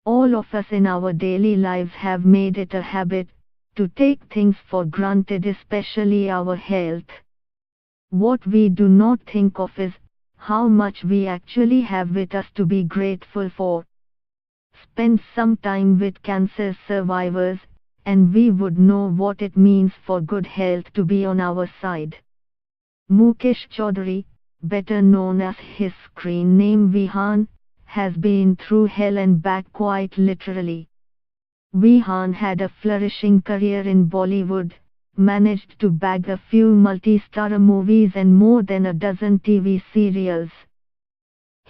All of us in our daily lives have made it a habit to take things for granted, especially our health. What we do not think of is how much we actually have with us to be grateful for. Spend some time with cancer survivors, and we would know what it means for good health to be on our side. Mukesh Chaudhary, better known as his screen name Vihan, has been through hell and back quite literally. Vihan had a flourishing career in Bollywood, managed to bag a few multi-star movies and more than a dozen TV serials.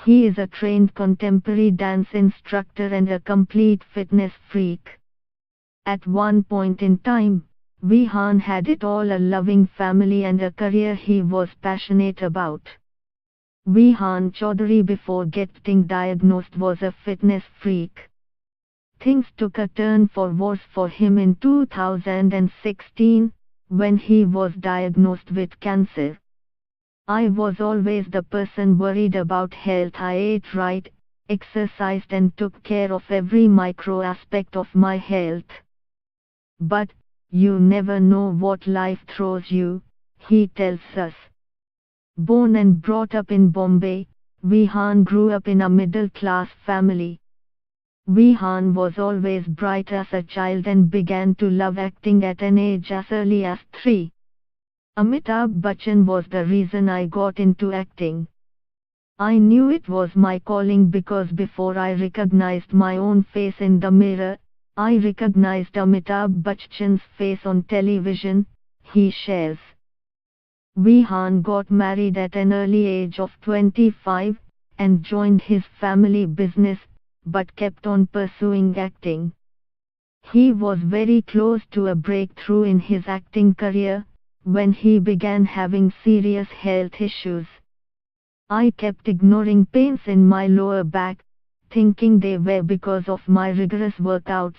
He is a trained contemporary dance instructor and a complete fitness freak. At one point in time, Vihan had it all: a loving family and a career he was passionate about. Vihan Chaudhary, before getting diagnosed, was a fitness freak. Things took a turn for worse for him in 2016, when he was diagnosed with cancer. I was always the person worried about health. I ate right, exercised and took care of every micro aspect of my health. But you never know what life throws you, he tells us. Born and brought up in Bombay, Vihan grew up in a middle-class family. Vihan was always bright as a child and began to love acting at an age as early as 3. Amitabh Bachchan was the reason I got into acting. I knew it was my calling because before I recognized my own face in the mirror, I recognized Amitabh Bachchan's face on television, he shares. Vihan got married at an early age of 25, and joined his family business, but kept on pursuing acting. He was very close to a breakthrough in his acting career, when he began having serious health issues. I kept ignoring pains in my lower back, thinking they were because of my rigorous workouts,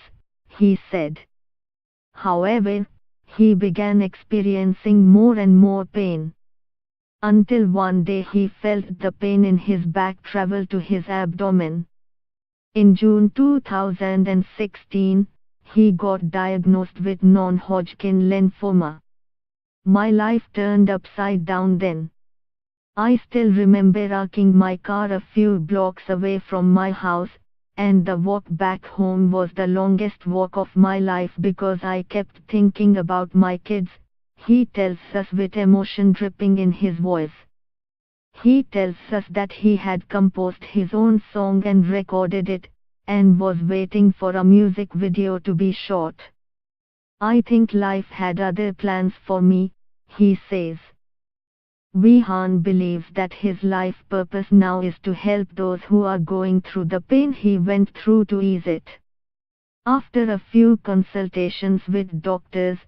he said. However, he began experiencing more and more pain. Until one day he felt the pain in his back travel to his abdomen. In June 2016, he got diagnosed with non-Hodgkin lymphoma. My life turned upside down then. I still remember parking my car a few blocks away from my house, and the walk back home was the longest walk of my life because I kept thinking about my kids, he tells us with emotion dripping in his voice. He tells us that he had composed his own song and recorded it, and was waiting for a music video to be shot. I think life had other plans for me, he says. Vihan believes that his life purpose now is to help those who are going through the pain he went through to ease it. After a few consultations with doctors,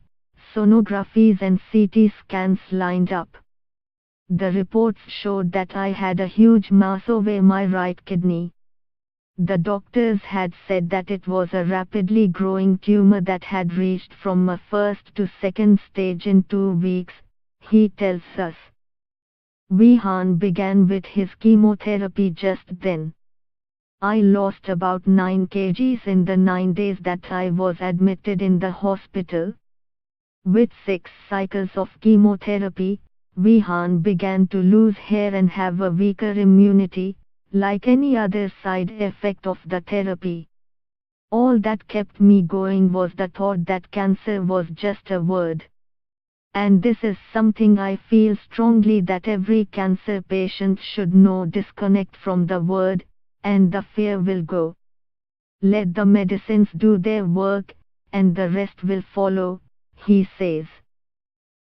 sonographies and CT scans lined up, the reports showed that I had a huge mass over my right kidney. The doctors had said that it was a rapidly growing tumor that had reached from a first to second stage in 2 weeks, he tells us. Vihan began with his chemotherapy just then. I lost about 9 kgs in the 9 days that I was admitted in the hospital. With 6 cycles of chemotherapy, Vihan began to lose hair and have a weaker immunity, like any other side effect of the therapy. All that kept me going was the thought that cancer was just a word. And this is something I feel strongly that every cancer patient should know: disconnect from the word, and the fear will go. Let the medicines do their work, and the rest will follow, he says.